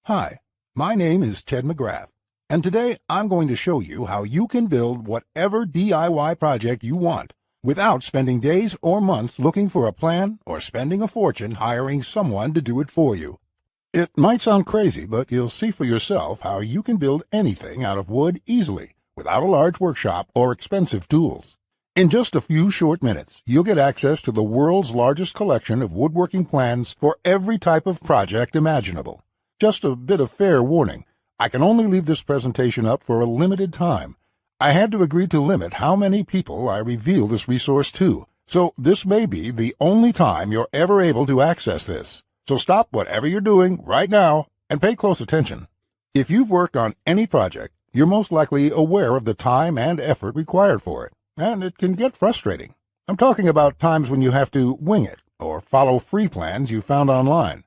Hi, my name is Ted McGrath, and today I'm going to show you how you can build whatever DIY project you want without spending days or months looking for a plan or spending a fortune hiring someone to do it for you. It might sound crazy, but you'll see for yourself how you can build anything out of wood easily without a large workshop or expensive tools. In just a few short minutes, you'll get access to the world's largest collection of woodworking plans for every type of project imaginable. Just a bit of fair warning, I can only leave this presentation up for a limited time. I had to agree to limit how many people I reveal this resource to, so this may be the only time you're ever able to access this. So stop whatever you're doing right now and pay close attention. If you've worked on any project, you're most likely aware of the time and effort required for it, and it can get frustrating. I'm talking about times when you have to wing it or follow free plans you found online.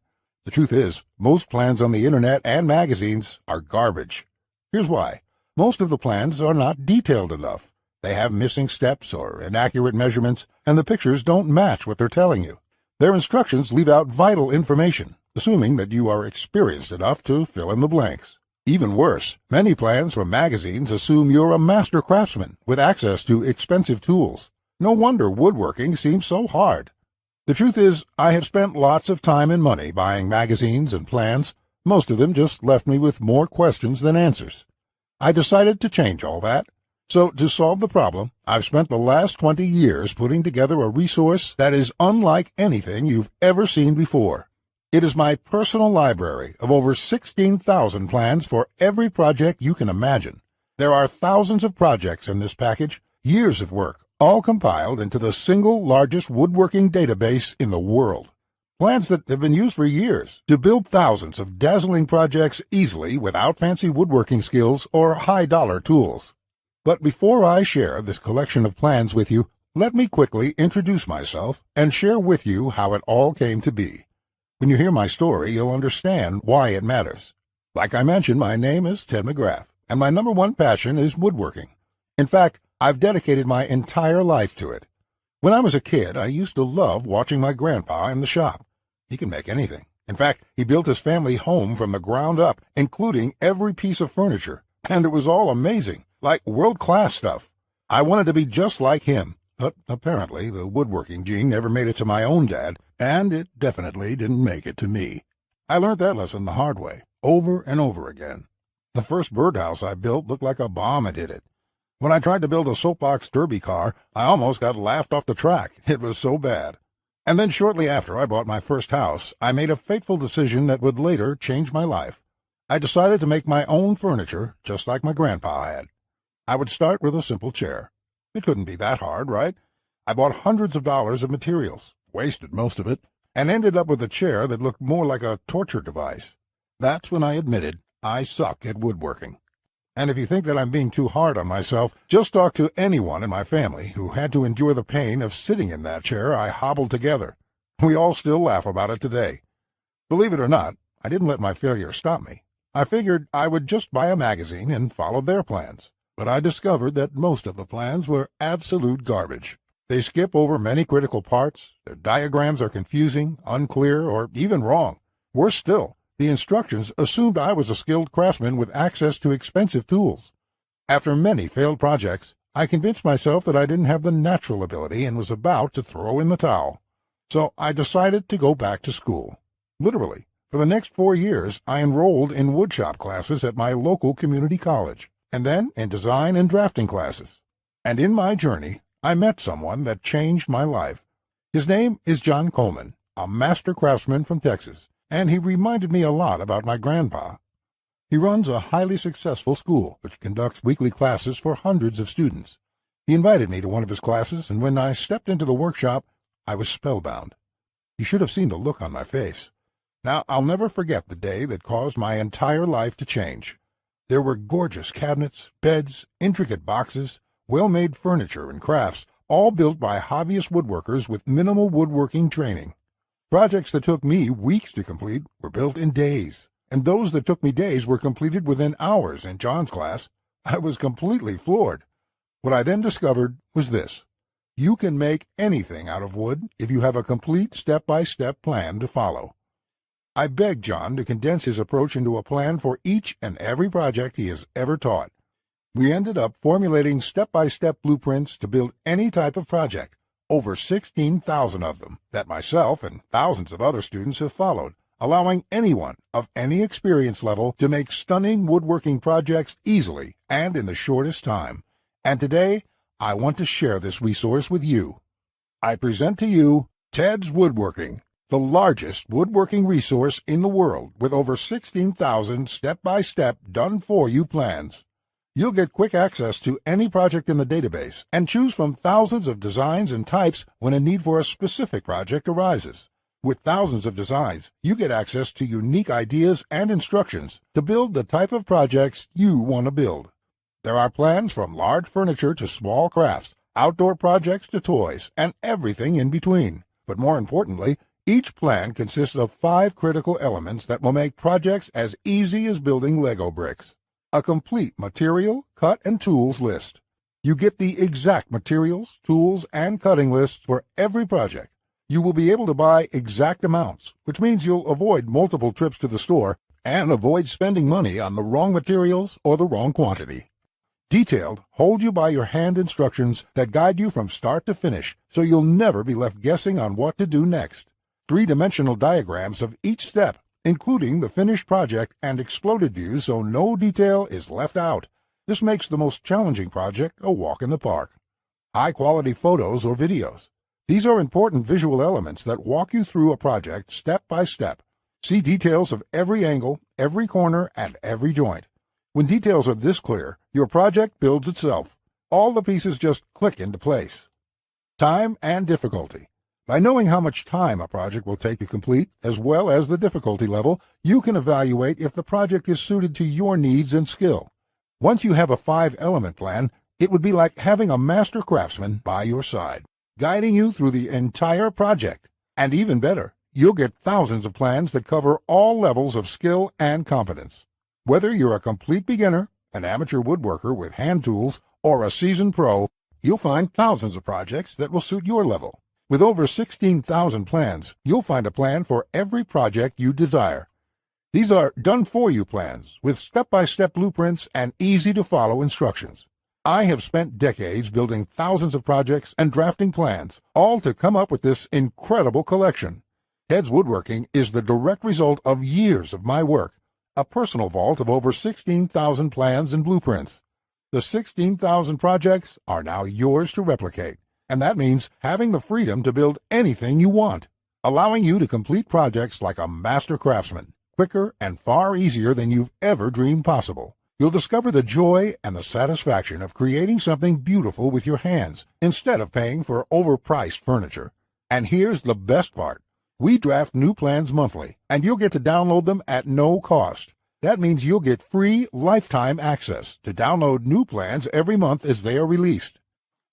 The truth is, most plans on the internet and magazines are garbage. Here's why. Most of the plans are not detailed enough. They have missing steps or inaccurate measurements, and the pictures don't match what they're telling you. Their instructions leave out vital information, assuming that you are experienced enough to fill in the blanks. Even worse, many plans from magazines assume you're a master craftsman with access to expensive tools. No wonder woodworking seems so hard. The truth is, I have spent lots of time and money buying magazines and plans. Most of them just left me with more questions than answers. I decided to change all that. So, to solve the problem, I've spent the last 20 years putting together a resource that is unlike anything you've ever seen before. It is my personal library of over 16,000 plans for every project you can imagine. There are thousands of projects in this package, years of work, all compiled into the single largest woodworking database in the world. Plans that have been used for years to build thousands of dazzling projects easily without fancy woodworking skills or high-dollar tools. But before I share this collection of plans with you, let me quickly introduce myself and share with you how it all came to be. When you hear my story, you'll understand why it matters. Like I mentioned, my name is Ted McGrath, and my number one passion is woodworking. In fact, I've dedicated my entire life to it. When I was a kid, I used to love watching my grandpa in the shop. He can make anything. In fact, he built his family home from the ground up, including every piece of furniture, and it was all amazing, like world-class stuff. I wanted to be just like him, but apparently the woodworking gene never made it to my own dad, and it definitely didn't make it to me. I learned that lesson the hard way, over and over again. The first birdhouse I built looked like a bomb had hit it. When I tried to build a soapbox derby car, I almost got laughed off the track. It was so bad. And then shortly after I bought my first house, I made a fateful decision that would later change my life. I decided to make my own furniture, just like my grandpa had. I would start with a simple chair. It couldn't be that hard, right? I bought hundreds of dollars of materials, wasted most of it, and ended up with a chair that looked more like a torture device. That's when I admitted I suck at woodworking. And if you think that I'm being too hard on myself, just talk to anyone in my family who had to endure the pain of sitting in that chair I hobbled together. We all still laugh about it today. Believe it or not, I didn't let my failure stop me. I figured I would just buy a magazine and follow their plans. But I discovered that most of the plans were absolute garbage. They skip over many critical parts, their diagrams are confusing, unclear, or even wrong. Worse still, the instructions assumed I was a skilled craftsman with access to expensive tools. After many failed projects, I convinced myself that I didn't have the natural ability and was about to throw in the towel. So I decided to go back to school. Literally, for the next 4 years, I enrolled in woodshop classes at my local community college, and then in design and drafting classes. And in my journey, I met someone that changed my life. His name is John Coleman, a master craftsman from Texas, and he reminded me a lot about my grandpa. He runs a highly successful school which conducts weekly classes for hundreds of students. He invited me to one of his classes, and when I stepped into the workshop, I was spellbound. You should have seen the look on my face. Now, I'll never forget the day that caused my entire life to change. There were gorgeous cabinets, beds, intricate boxes, well-made furniture and crafts, all built by hobbyist woodworkers with minimal woodworking training. Projects that took me weeks to complete were built in days, and those that took me days were completed within hours in John's class. I was completely floored. What I then discovered was this. You can make anything out of wood if you have a complete step-by-step plan to follow. I begged John to condense his approach into a plan for each and every project he has ever taught. We ended up formulating step-by-step blueprints to build any type of project, over 16,000 of them, that myself and thousands of other students have followed, allowing anyone of any experience level to make stunning woodworking projects easily and in the shortest time. And today, I want to share this resource with you. I present to you Ted's Woodworking, the largest woodworking resource in the world with over 16,000 step-by-step done-for-you plans. You'll get quick access to any project in the database and choose from thousands of designs and types when a need for a specific project arises. With thousands of designs, you get access to unique ideas and instructions to build the type of projects you want to build. There are plans from large furniture to small crafts, outdoor projects to toys, and everything in between. But more importantly, each plan consists of 5 critical elements that will make projects as easy as building Lego bricks. A complete material, cut, and tools list. You get the exact materials, tools, and cutting lists for every project. You will be able to buy exact amounts, which means you'll avoid multiple trips to the store and avoid spending money on the wrong materials or the wrong quantity. Detailed, hold-you-by-your-hand instructions that guide you from start to finish, so you'll never be left guessing on what to do next. 3-dimensional diagrams of each step, including the finished project and exploded views so no detail is left out. This makes the most challenging project a walk in the park. High-quality photos or videos. These are important visual elements that walk you through a project step by step. See details of every angle, every corner, and every joint. When details are this clear, your project builds itself. All the pieces just click into place. Time and difficulty. By knowing how much time a project will take to complete, as well as the difficulty level, you can evaluate if the project is suited to your needs and skill. Once you have a 5-element plan, it would be like having a master craftsman by your side, guiding you through the entire project. And even better, you'll get thousands of plans that cover all levels of skill and competence. Whether you're a complete beginner, an amateur woodworker with hand tools, or a seasoned pro, you'll find thousands of projects that will suit your level. With over 16,000 plans, you'll find a plan for every project you desire. These are done-for-you plans with step-by-step blueprints and easy-to-follow instructions. I have spent decades building thousands of projects and drafting plans, all to come up with this incredible collection. Ted's Woodworking is the direct result of years of my work, a personal vault of over 16,000 plans and blueprints. The 16,000 projects are now yours to replicate. And that means having the freedom to build anything you want, allowing you to complete projects like a master craftsman, quicker and far easier than you've ever dreamed possible. You'll discover the joy and the satisfaction of creating something beautiful with your hands instead of paying for overpriced furniture. And here's the best part. We draft new plans monthly, and you'll get to download them at no cost. That means you'll get free lifetime access to download new plans every month as they are released.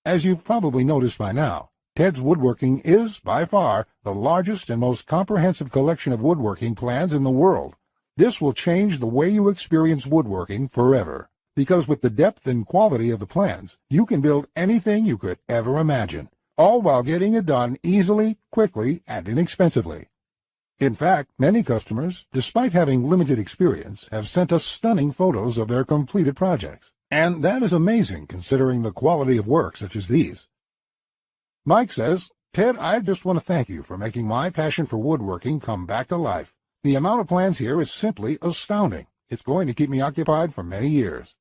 As you've probably noticed by now, Ted's Woodworking is, by far, the largest and most comprehensive collection of woodworking plans in the world. This will change the way you experience woodworking forever, because with the depth and quality of the plans, you can build anything you could ever imagine, all while getting it done easily, quickly, and inexpensively. In fact, many customers, despite having limited experience, have sent us stunning photos of their completed projects. And that is amazing considering the quality of work such as these. Mike says, Ted, I just want to thank you for making my passion for woodworking come back to life. The amount of plans here is simply astounding. It's going to keep me occupied for many years.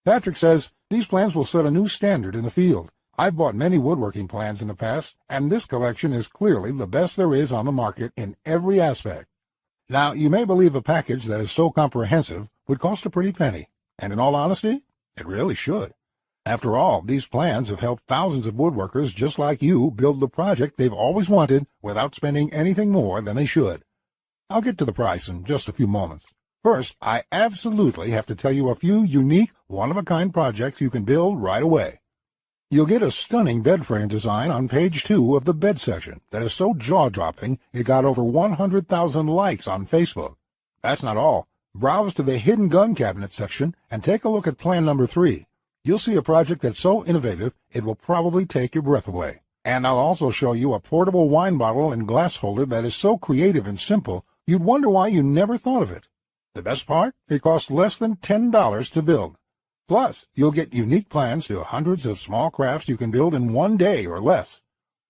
Patrick says, these plans will set a new standard in the field. I've bought many woodworking plans in the past, and this collection is clearly the best there is on the market in every aspect. Now, you may believe a package that is so comprehensive would cost a pretty penny, and in all honesty, it really should. After all, these plans have helped thousands of woodworkers just like you build the project they've always wanted without spending anything more than they should. I'll get to the price in just a few moments. First, I absolutely have to tell you a few unique, one-of-a-kind projects you can build right away. You'll get a stunning bed frame design on page 2 of the bed section that is so jaw-dropping it got over 100,000 likes on Facebook. That's not all. Browse to the hidden gun cabinet section and take a look at plan number 3. You'll see a project that's so innovative it will probably take your breath away. And I'll also show you a portable wine bottle and glass holder that is so creative and simple You'd wonder why you never thought of it. The best part? It costs less than $10 to build. Plus, you'll get unique plans to hundreds of small crafts you can build in one day or less.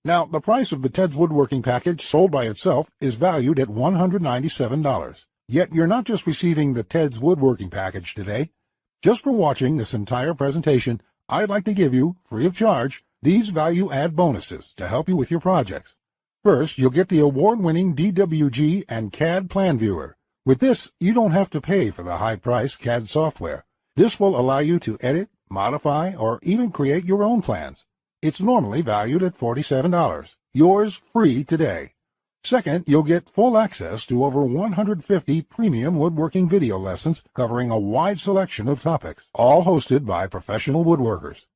Now, the price of the Ted's Woodworking package sold by itself is valued at $197. Yet you're not just receiving the Ted's Woodworking package today. Just for watching this entire presentation, I'd like to give you, free of charge, these value-add bonuses to help you with your projects. First, you'll get the award-winning DWG and CAD Plan Viewer. With this, you don't have to pay for the high-priced CAD software. This will allow you to edit, modify, or even create your own plans. It's normally valued at $47. Yours free today. Second, you'll get full access to over 150 premium woodworking video lessons covering a wide selection of topics, all hosted by professional woodworkers.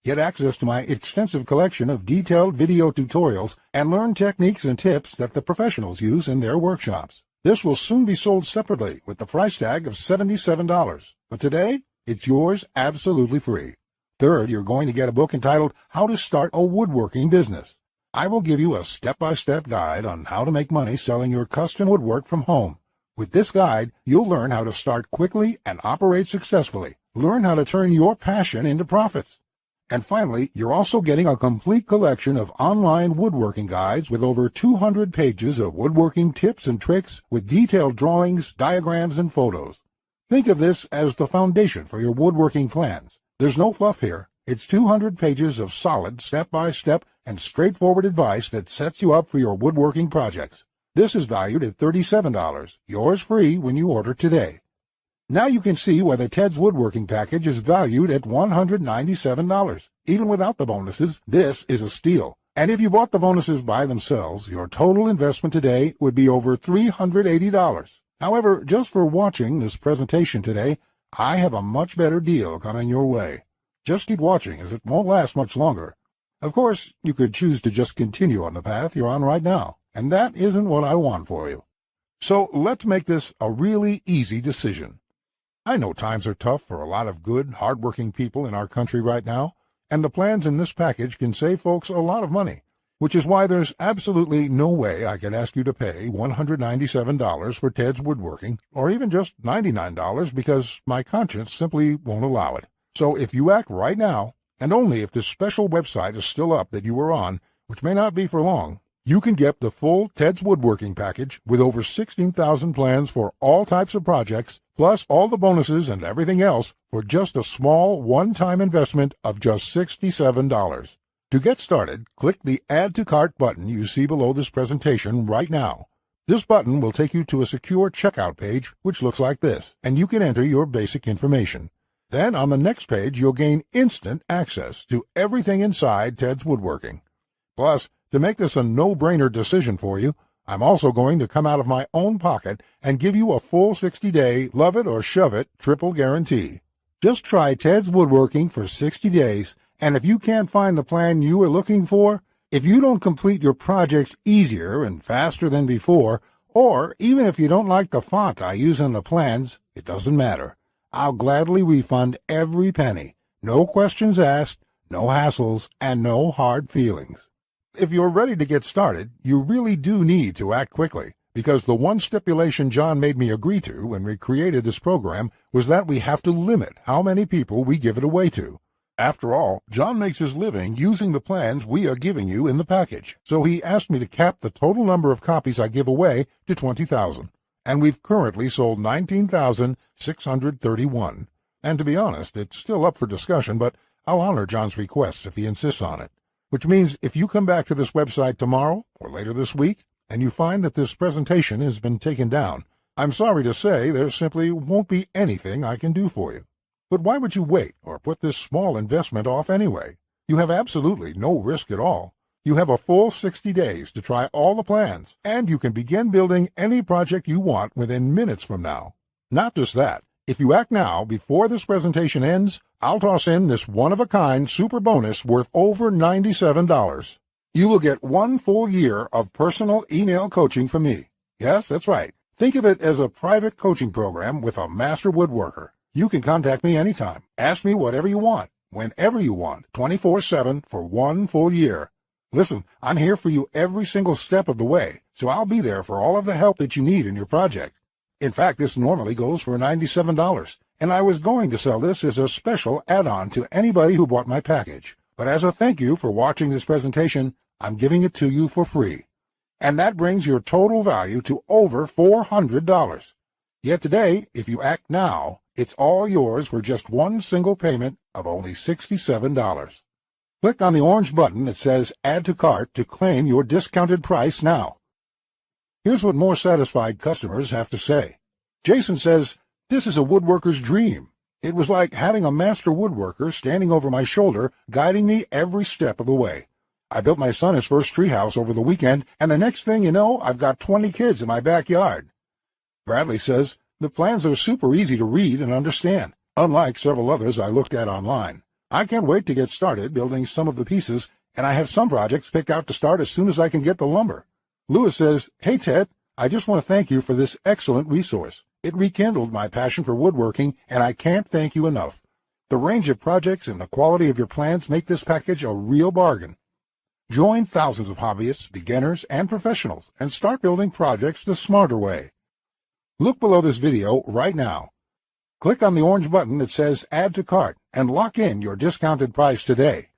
Get access to my extensive collection of detailed video tutorials and learn techniques and tips that the professionals use in their workshops. This will soon be sold separately with the price tag of $77, but today it's yours absolutely free. Third, you're going to get a book entitled How to Start a Woodworking Business. I will give you a step-by-step guide on how to make money selling your custom woodwork from home. With this guide, you'll learn how to start quickly and operate successfully. Learn how to turn your passion into profits. And finally, you're also getting a complete collection of online woodworking guides with over 200 pages of woodworking tips and tricks with detailed drawings, diagrams, and photos. Think of this as the foundation for your woodworking plans. There's no fluff here. It's 200 pages of solid, step-by-step, and straightforward advice that sets you up for your woodworking projects. This is valued at $37, yours free when you order today. Now you can see why the Ted's Woodworking package is valued at $197. Even without the bonuses, this is a steal. And if you bought the bonuses by themselves, your total investment today would be over $380. However, just for watching this presentation today, I have a much better deal coming your way. Just keep watching, as it won't last much longer. Of course, you could choose to just continue on the path you're on right now, and that isn't what I want for you. So let's make this a really easy decision. I know times are tough for a lot of good, hard-working people in our country right now, and the plans in this package can save folks a lot of money, which is why there's absolutely no way I can ask you to pay $197 for Ted's Woodworking, or even just $99 because my conscience simply won't allow it. So if you act right now, and only if this special website is still up that you were on, which may not be for long, you can get the full Ted's Woodworking package with over 16,000 plans for all types of projects, plus all the bonuses and everything else for just a small one-time investment of just $67. To get started, click the Add to Cart button you see below this presentation right now. This button will take you to a secure checkout page, which looks like this, and you can enter your basic information. Then on the next page, you'll gain instant access to everything inside Ted's Woodworking. Plus, to make this a no-brainer decision for you, I'm also going to come out of my own pocket and give you a full 60-day love-it-or-shove-it triple guarantee. Just try Ted's Woodworking for 60 days, and if you can't find the plan you are looking for, if you don't complete your projects easier and faster than before, or even if you don't like the font I use on the plans, it doesn't matter. I'll gladly refund every penny. No questions asked, no hassles, and no hard feelings. If you're ready to get started, you really do need to act quickly, because the one stipulation John made me agree to when we created this program was that we have to limit how many people we give it away to. After all, John makes his living using the plans we are giving you in the package, so he asked me to cap the total number of copies I give away to 20,000. And we've currently sold 19,631. And to be honest, it's still up for discussion, but I'll honor John's request if he insists on it. Which means if you come back to this website tomorrow or later this week, and you find that this presentation has been taken down, I'm sorry to say there simply won't be anything I can do for you. But why would you wait or put this small investment off anyway? You have absolutely no risk at all. You have a full 60 days to try all the plans, and you can begin building any project you want within minutes from now. Not just that, if you act now before this presentation ends, I'll toss in this one-of-a-kind super bonus worth over $97. You will get 1 full year of personal email coaching from me. Yes, that's right. Think of it as a private coaching program with a master woodworker. You can contact me anytime. Ask me whatever you want, whenever you want, 24/7 for 1 full year. Listen, I'm here for you every single step of the way, so I'll be there for all of the help that you need in your project. In fact, this normally goes for $97, and I was going to sell this as a special add-on to anybody who bought my package. But as a thank you for watching this presentation, I'm giving it to you for free. And that brings your total value to over $400. Yet today, if you act now, it's all yours for just one single payment of only $67. Click on the orange button that says Add to Cart to claim your discounted price now. Here's what more satisfied customers have to say. Jason says, "This is a woodworker's dream. It was like having a master woodworker standing over my shoulder, guiding me every step of the way. I built my son his first treehouse over the weekend, and the next thing you know, I've got 20 kids in my backyard." Bradley says, "The plans are super easy to read and understand, unlike several others I looked at online. I can't wait to get started building some of the pieces, and I have some projects picked out to start as soon as I can get the lumber." Lewis says, "Hey Ted, I just want to thank you for this excellent resource. It rekindled my passion for woodworking, and I can't thank you enough. The range of projects and the quality of your plans make this package a real bargain." Join thousands of hobbyists, beginners, and professionals, and start building projects the smarter way. Look below this video right now. Click on the orange button that says Add to Cart and lock in your discounted price today.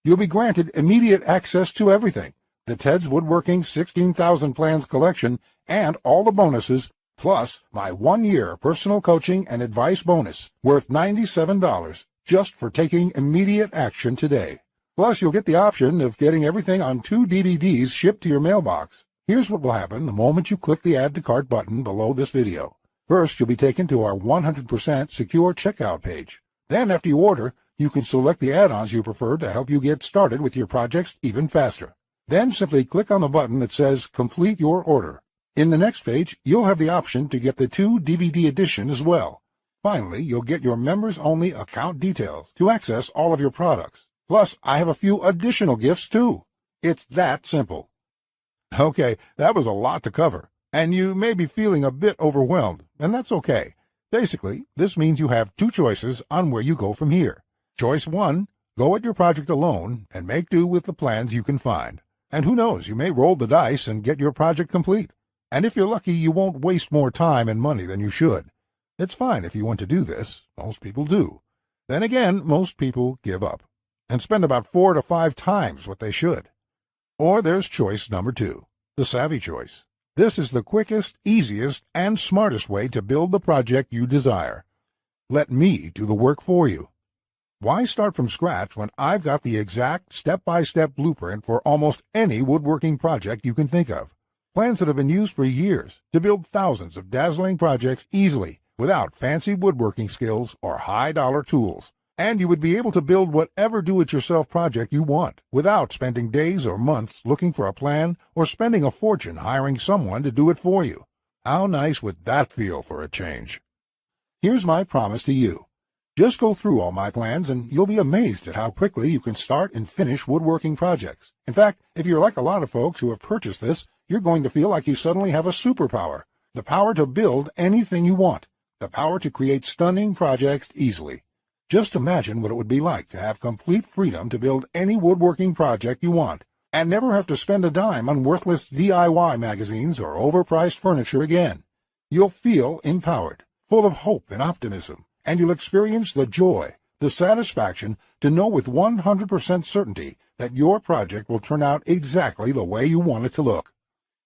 You'll be granted immediate access to everything: the Ted's Woodworking 16,000 Plans collection and all the bonuses, plus my 1-year personal coaching and advice bonus worth $97 just for taking immediate action today. Plus, you'll get the option of getting everything on 2 DVDs shipped to your mailbox. Here's what will happen the moment you click the Add to Cart button below this video. First, you'll be taken to our 100% secure checkout page. Then, after you order, you can select the add-ons you prefer to help you get started with your projects even faster. Then simply click on the button that says Complete Your Order. In the next page, you'll have the option to get the 2 DVD edition as well. Finally, you'll get your members-only account details to access all of your products. Plus, I have a few additional gifts too. It's that simple. Okay, that was a lot to cover, and you may be feeling a bit overwhelmed, and that's okay. Basically, this means you have 2 choices on where you go from here. Choice 1, go at your project alone and make do with the plans you can find. And who knows, you may roll the dice and get your project complete. And if you're lucky, you won't waste more time and money than you should. It's fine if you want to do this. Most people do. Then again, most people give up and spend about 4 to 5 times what they should. Or there's choice number 2, the savvy choice. This is the quickest, easiest, and smartest way to build the project you desire. Let me do the work for you. Why start from scratch when I've got the exact step-by-step blueprint for almost any woodworking project you can think of? Plans that have been used for years to build thousands of dazzling projects easily without fancy woodworking skills or high-dollar tools. And you would be able to build whatever do-it-yourself project you want without spending days or months looking for a plan or spending a fortune hiring someone to do it for you. How nice would that feel for a change? Here's my promise to you. Just go through all my plans and you'll be amazed at how quickly you can start and finish woodworking projects. In fact, if you're like a lot of folks who have purchased this, you're going to feel like you suddenly have a superpower. The power to build anything you want. The power to create stunning projects easily. Just imagine what it would be like to have complete freedom to build any woodworking project you want and never have to spend a dime on worthless DIY magazines or overpriced furniture again. You'll feel empowered, full of hope and optimism, and you'll experience the joy, the satisfaction to know with 100% certainty that your project will turn out exactly the way you want it to look.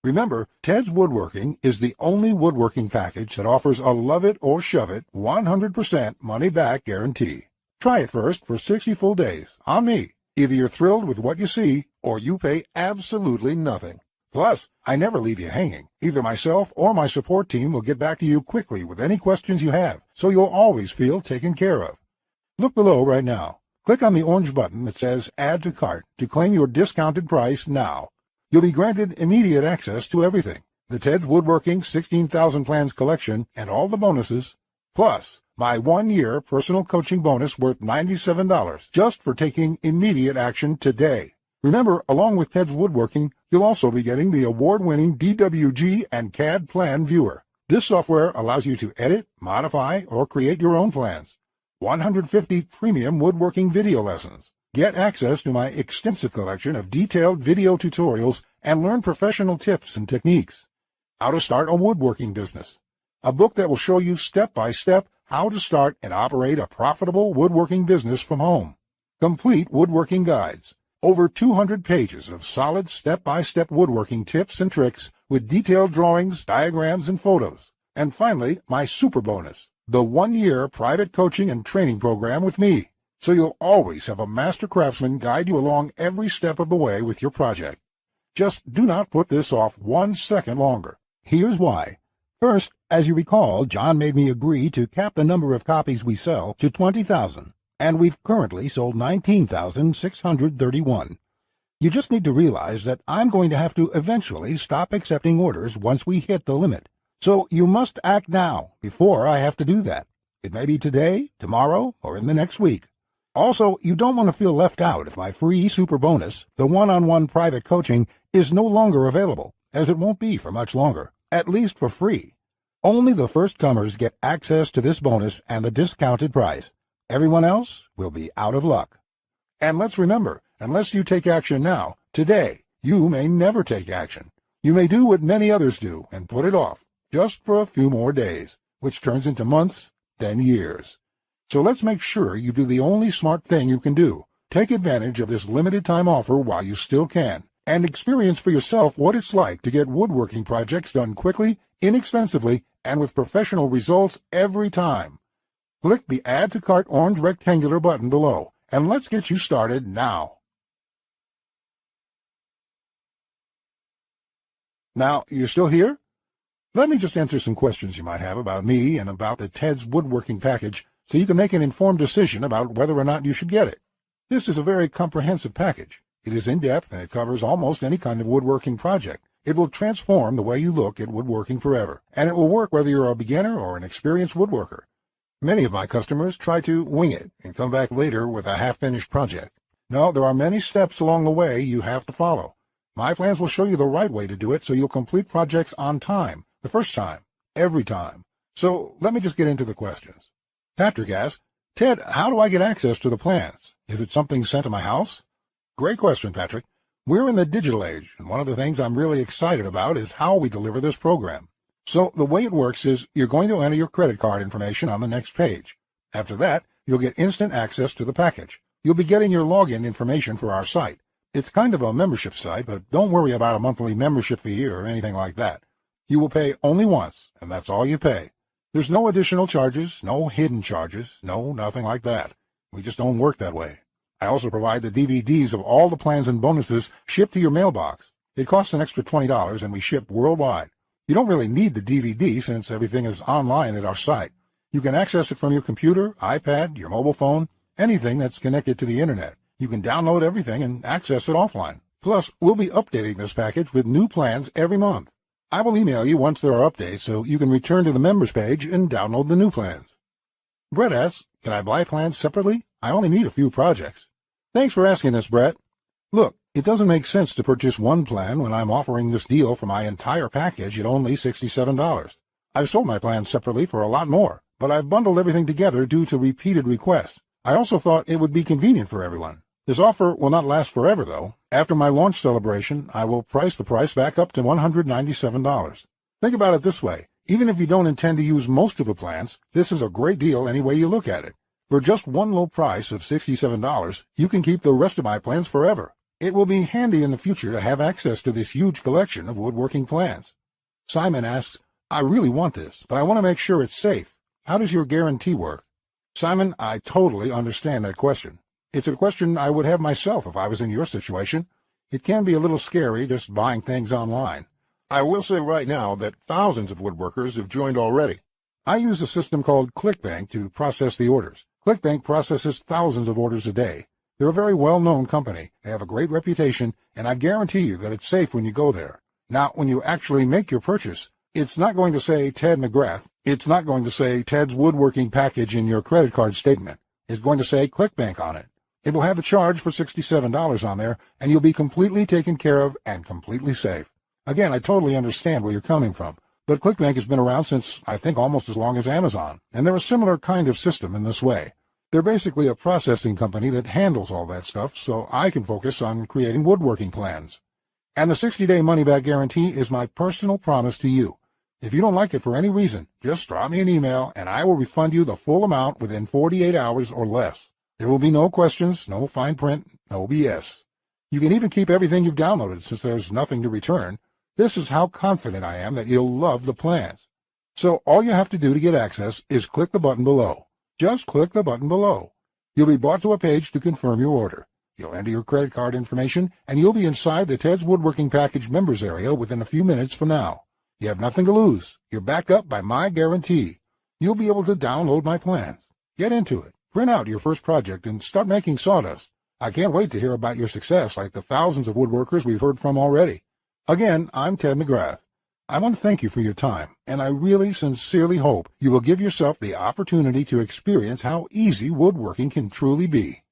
Remember, Ted's Woodworking is the only woodworking package that offers a love-it-or-shove-it 100% money-back guarantee. Try it first for 60 full days, on me. Either you're thrilled with what you see, or you pay absolutely nothing. Plus, I never leave you hanging. Either myself or my support team will get back to you quickly with any questions you have, so you'll always feel taken care of. Look below right now. Click on the orange button that says Add to Cart to claim your discounted price now. You'll be granted immediate access to everything: the Ted's Woodworking 16,000 Plans collection and all the bonuses, plus my 1-year personal coaching bonus worth $97 just for taking immediate action today. Remember, along with Ted's Woodworking, you'll also be getting the award-winning DWG and CAD Plan Viewer. This software allows you to edit, modify, or create your own plans. 150 premium woodworking video lessons, Get access to my extensive collection of detailed video tutorials and learn professional tips and techniques. How to Start a Woodworking Business, a book that will show you step-by-step how to start and operate a profitable woodworking business from home. Complete woodworking guides, over 200 pages of solid step-by-step woodworking tips and tricks with detailed drawings, diagrams, and photos. And finally, my super bonus, the 1-year private coaching and training program with me, so you'll always have a master craftsman guide you along every step of the way with your project. Just do not put this off 1 second longer. Here's why. First, as you recall, John made me agree to cap the number of copies we sell to 20,000, and we've currently sold 19,631. You just need to realize that I'm going to have to eventually stop accepting orders once we hit the limit. So you must act now, before I have to do that. It may be today, tomorrow, or in the next week. Also, you don't want to feel left out if my free super bonus, the one-on-one private coaching, is no longer available, as it won't be for much longer, at least for free. Only the first comers get access to this bonus and the discounted price. Everyone else will be out of luck. And let's remember, unless you take action now, today, you may never take action. You may do what many others do and put it off, just for a few more days, which turns into months, then years. So let's make sure you do the only smart thing you can do. Take advantage of this limited time offer while you still can, and experience for yourself what it's like to get woodworking projects done quickly, inexpensively, and with professional results every time. Click the Add to Cart orange rectangular button below, and let's get you started now. Now, you're still here? Let me just answer some questions you might have about me and about the Ted's Woodworking Package so you can make an informed decision about whether or not you should get it. This is a very comprehensive package. It is in-depth and it covers almost any kind of woodworking project. It will transform the way you look at woodworking forever, and it will work whether you're a beginner or an experienced woodworker. Many of my customers try to wing it and come back later with a half-finished project. No, there are many steps along the way you have to follow. My plans will show you the right way to do it so you'll complete projects on time, the first time, every time. So let me just get into the questions. Patrick asks, Ted, how do I get access to the plans? Is it something sent to my house? Great question, Patrick. We're in the digital age, and one of the things I'm really excited about is how we deliver this program. So the way it works is you're going to enter your credit card information on the next page. After that, you'll get instant access to the package. You'll be getting your login information for our site. It's kind of a membership site, but don't worry about a monthly membership fee or anything like that. You will pay only once, and that's all you pay. There's no additional charges, no hidden charges, no nothing like that. We just don't work that way. I also provide the DVDs of all the plans and bonuses shipped to your mailbox. It costs an extra $20, and we ship worldwide. You don't really need the DVD since everything is online at our site. You can access it from your computer, iPad, your mobile phone, anything that's connected to the Internet. You can download everything and access it offline. Plus, we'll be updating this package with new plans every month. I will email you once there are updates so you can return to the members page and download the new plans. Brett asks, can I buy plans separately? I only need a few projects. Thanks for asking this, Brett. Look, it doesn't make sense to purchase one plan when I'm offering this deal for my entire package at only $67. I've sold my plans separately for a lot more, but I've bundled everything together due to repeated requests. I also thought it would be convenient for everyone. This offer will not last forever, though. After my launch celebration, I will price the price back up to $197. Think about it this way. Even if you don't intend to use most of the plans, this is a great deal any way you look at it. For just one low price of $67, you can keep the rest of my plans forever. It will be handy in the future to have access to this huge collection of woodworking plans. Simon asks, I really want this, but I want to make sure it's safe. How does your guarantee work? Simon, I totally understand that question. It's a question I would have myself if I was in your situation. It can be a little scary just buying things online. I will say right now that thousands of woodworkers have joined already. I use a system called ClickBank to process the orders. ClickBank processes thousands of orders a day. They're a very well-known company. They have a great reputation, and I guarantee you that it's safe when you go there. Now, when you actually make your purchase, it's not going to say Ted McGrath. It's not going to say Ted's Woodworking Package in your credit card statement. It's going to say ClickBank on it. It will have a charge for $67 on there, and you'll be completely taken care of and completely safe. Again, I totally understand where you're coming from, but ClickBank has been around since, I think, almost as long as Amazon, and they're a similar kind of system in this way. They're basically a processing company that handles all that stuff, so I can focus on creating woodworking plans. And the 60-day money-back guarantee is my personal promise to you. If you don't like it for any reason, just drop me an email and I will refund you the full amount within 48 hours or less. There will be no questions, no fine print, no BS. You can even keep everything you've downloaded since there's nothing to return. This is how confident I am that you'll love the plans. So all you have to do to get access is click the button below. Just click the button below. You'll be brought to a page to confirm your order. You'll enter your credit card information, and you'll be inside the Ted's Woodworking Package members area within a few minutes from now. You have nothing to lose. You're backed up by my guarantee. You'll be able to download my plans. Get into it. Print out your first project and start making sawdust. I can't wait to hear about your success like the thousands of woodworkers we've heard from already. Again, I'm Ted McGrath. I want to thank you for your time, and I really sincerely hope you will give yourself the opportunity to experience how easy woodworking can truly be.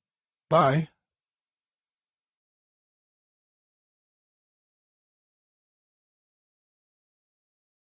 Bye.